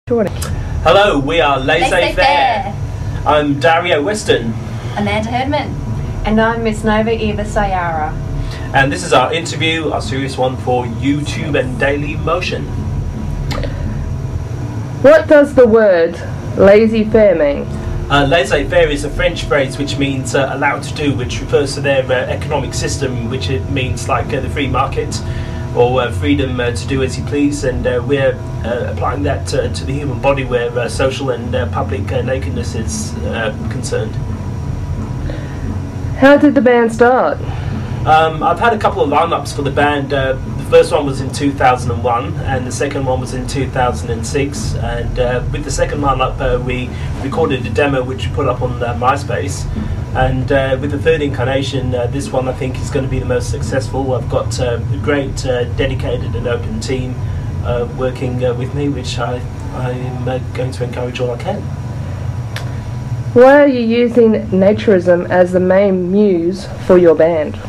Hello, we are Laissez-Fayre. I'm Dario Weston. Amanda Hurdman. And I'm Miss Nova Eva Ciara. And this is our interview, our serious one for YouTube and Daily Motion. What does the word laissez-faire mean? Laissez-faire is a French phrase which means allowed to do, which refers to their economic system, which it means like the free market or freedom to do as you please, and we're applying that to the human body where social and public nakedness is concerned. How did the band start? I've had a couple of lineups for the band. The first one was in 2001 and the second one was in 2006, and with the second lineup we recorded a demo which we put up on MySpace, and with the third incarnation, this one I think is going to be the most successful. I've got a great dedicated and open team working with me, which I am going to encourage all I can. Why are you using naturism as the main muse for your band?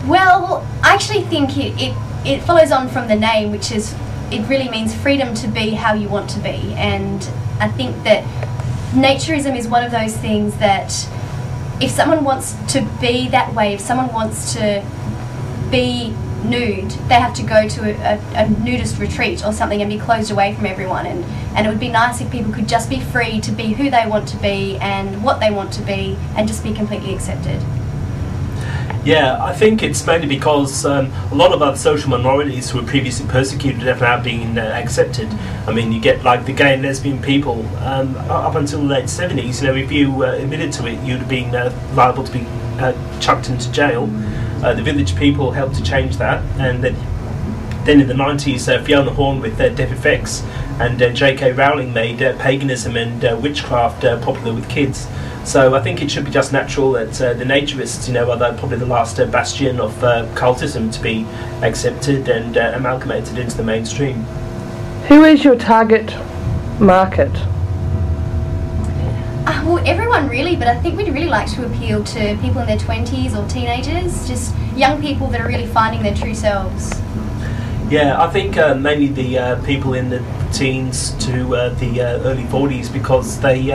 Well, I actually think it follows on from the name, which is, it really means freedom to be how you want to be. And I think that naturism is one of those things that if someone wants to be that way, if someone wants to be nude, they have to go to a nudist retreat or something and be closed away from everyone, and it would be nice if people could just be free to be who they want to be and what they want to be and just be completely accepted. Yeah, I think it's mainly because a lot of other social minorities who were previously persecuted have now been accepted. I mean, you get like the gay and lesbian people up until the late 70s, you know, if you admitted to it, you'd have been liable to be chucked into jail. The Village People helped to change that, and then in the 90s, Fiona Horn with Deaf Effects and J.K. Rowling made paganism and witchcraft popular with kids. So I think it should be just natural that the naturists, you know, are probably the last bastion of cultism to be accepted and amalgamated into the mainstream. Who is your target market? Well, everyone really, but I think we'd really like to appeal to people in their 20s or teenagers, just young people that are really finding their true selves. Yeah, I think mainly the people in the teens to the early 40s, because they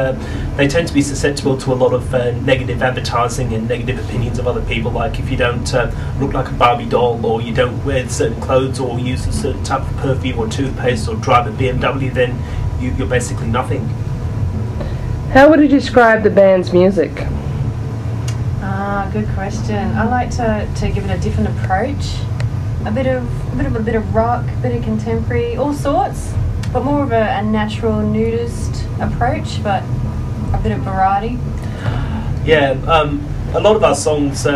tend to be susceptible to a lot of negative advertising and negative opinions of other people. Like if you don't look like a Barbie doll, or you don't wear certain clothes, or use a certain type of perfume or toothpaste, or drive a BMW, then you're basically nothing. How would you describe the band's music? Good question. I like to give it a different approach. A bit of rock, a bit of contemporary, all sorts, but more of a natural nudist approach, but a bit of variety. Yeah, a lot of our songs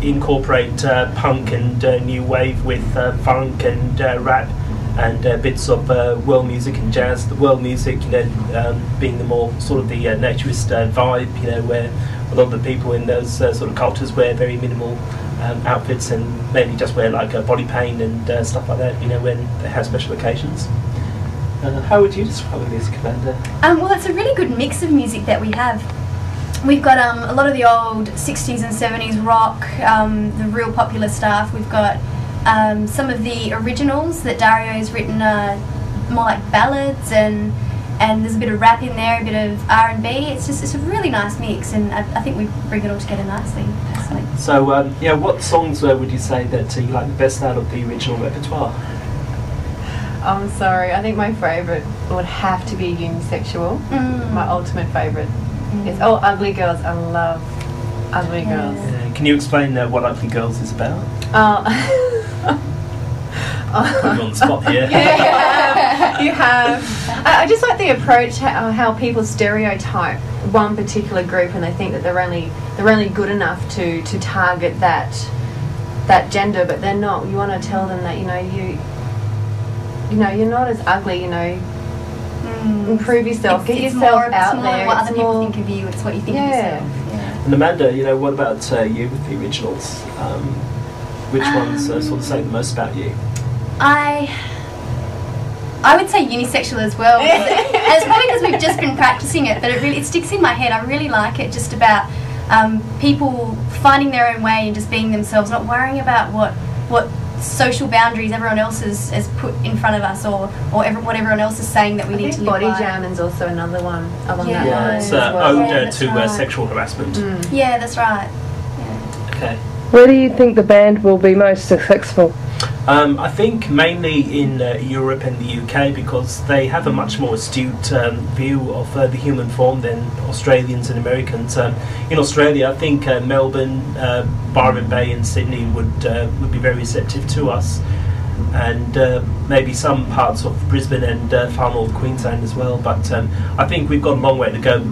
incorporate punk and new wave with funk and rap and bits of world music and jazz. The world music, you know, being the more sort of the naturist vibe, you know, where a lot of the people in those sort of cultures wear very minimal outfits and maybe just wear like body paint and stuff like that, you know, when they have special occasions. How would you describe the music, Amanda? Well, it's a really good mix of music that we have. We've got a lot of the old 60s and 70s rock, the real popular stuff. We've got some of the originals that Dario's written, more like ballads, and there's a bit of rap in there, a bit of R&B. It's a really nice mix, and I think we bring it all together nicely, personally. So, yeah, what songs would you say that you like the best out of the original repertoire? I'm sorry, I think my favourite would have to be Unisexual. My ultimate favourite. It's Ugly Girls. I love Ugly Girls. Can you explain what Ugly Girls is about? Put you on the spot here. Yeah, you have. I just like the approach how people stereotype one particular group, and they think that they're only good enough to target that gender, but they're not. You want to tell them that you know you're not as ugly. You know, improve yourself, get yourself out there. It's what other people think of you. It's what you think of yourself. Yeah. And Amanda, you know, what about you with the originals? Which ones sort of say the most about you? I would say Unisexual as well. And it's probably because we've just been practicing it, but it sticks in my head. I really like it, just about people finding their own way and just being themselves, not worrying about what social boundaries everyone else has put in front of us, or what everyone else is saying that we need to live body by. jamming's also another one along that Yeah, line it's as well. ode that's to right. sexual harassment. Yeah, that's right. Yeah. Okay. Where do you think the band will be most successful? I think mainly in Europe and the UK, because they have a much more astute view of the human form than Australians and Americans. In Australia, I think Melbourne, Byron Bay and Sydney would be very receptive to us, and maybe some parts of Brisbane and far north Queensland as well. But I think we've got a long way to go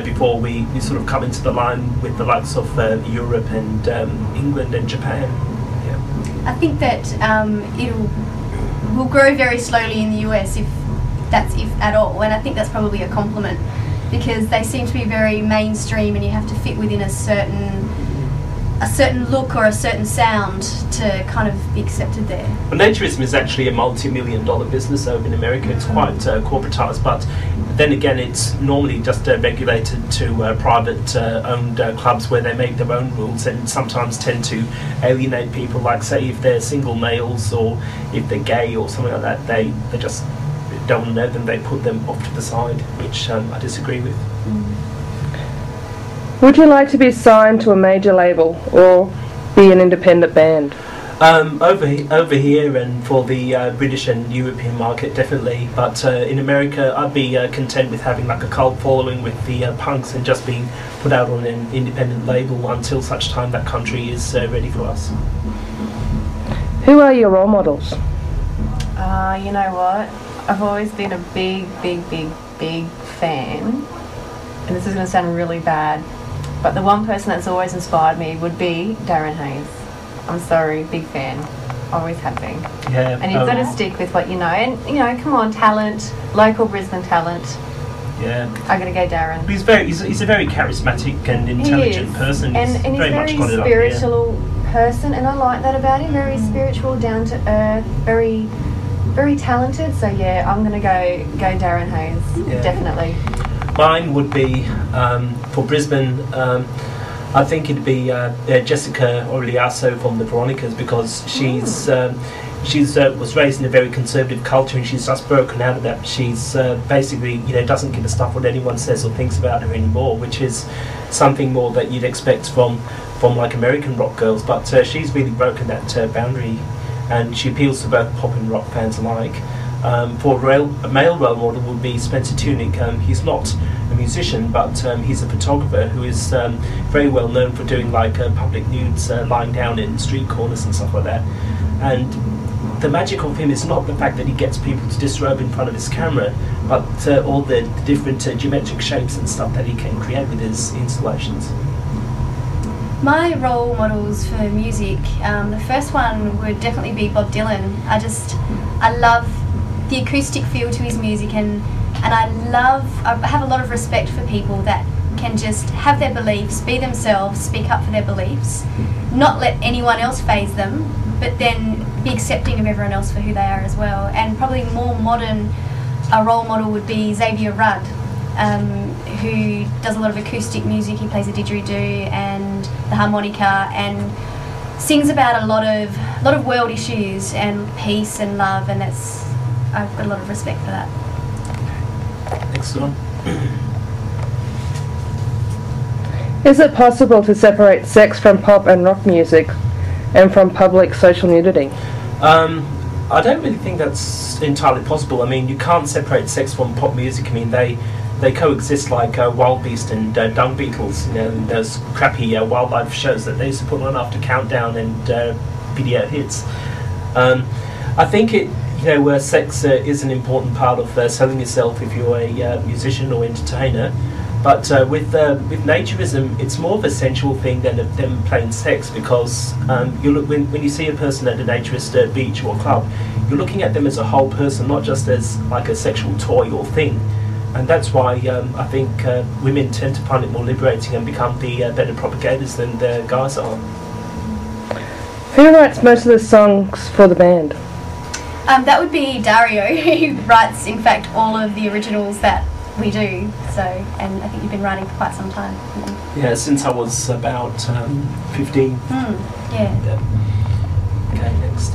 before we sort of come into the line with the likes of Europe and England and Japan. I think that will grow very slowly in the US, if at all, and I think that's probably a compliment, because they seem to be very mainstream, and you have to fit within a certain look or a certain sound to kind of be accepted there. Well, naturism is actually a multi-million-dollar business over in America. It's quite corporatized, but then again, it's normally just regulated to private-owned clubs where they make their own rules, and sometimes tend to alienate people. Like, say, if they're single males or if they're gay or something like that, they just don't want to know them. They put them off to the side, which I disagree with. Would you like to be signed to a major label or be an independent band? Over here and for the British and European market, definitely. But in America, I'd be content with having like a cult following with the punks and just being put out on an independent label until such time that country is ready for us. Who are your role models? You know what? I've always been a big fan, and this is going to sound really bad, but the one person that's always inspired me would be Darren Hayes. I'm sorry, big fan. Always have been. Yeah. And you've got to stick with what you know. And, you know, come on, talent, local Brisbane talent. Yeah. I'm going to go Darren. He's a very charismatic and intelligent person. And he's very much got it up spiritual person, and I like that about him. Very spiritual, down to earth, very talented. So yeah, I'm going to go Darren Hayes. Yeah. Definitely. Mine would be for Brisbane. I think it'd be Jessica Orliasso from the Veronicas, because she's was raised in a very conservative culture, and she's just broken out of that. She's basically, doesn't give a stuff what anyone says or thinks about her anymore, which is something more that you'd expect from like American rock girls. But she's really broken that boundary, and she appeals to both pop and rock fans alike. For a male role model would be Spencer Tunick. He's not a musician, but he's a photographer who is very well known for doing like public nudes lying down in street corners and stuff like that. And the magic of him is not the fact that he gets people to disrobe in front of his camera, but all the different geometric shapes and stuff that he can create with his installations. My role models for music, the first one would definitely be Bob Dylan. I love the acoustic feel to his music, and I have a lot of respect for people that can just have their beliefs, be themselves, speak up for their beliefs, not let anyone else faze them, but then be accepting of everyone else for who they are as well. And probably more modern, a role model would be Xavier Rudd, who does a lot of acoustic music. He plays the didgeridoo and the harmonica, and sings about a lot of world issues and peace and love, and I've got a lot of respect for that. Next one. Is it possible to separate sex from pop and rock music and from public social nudity? I don't really think that's entirely possible. I mean, you can't separate sex from pop music. I mean, they coexist like Wild Beast and Dung Beetles, and those crappy wildlife shows that they used to put on after Countdown and video hits. I think sex is an important part of selling yourself if you're a musician or entertainer. But with naturism, it's more of a sensual thing than them plain sex, because when you see a person at a naturist beach or club, you're looking at them as a whole person, not just as like a sexual toy or thing. And that's why I think women tend to find it more liberating and become the better propagators than the guys are. Who writes most of the songs for the band? That would be Dario. He writes, in fact, all of the originals that we do. So, and I think you've been writing for quite some time. Yeah, since I was about 15. Yeah. Okay, next.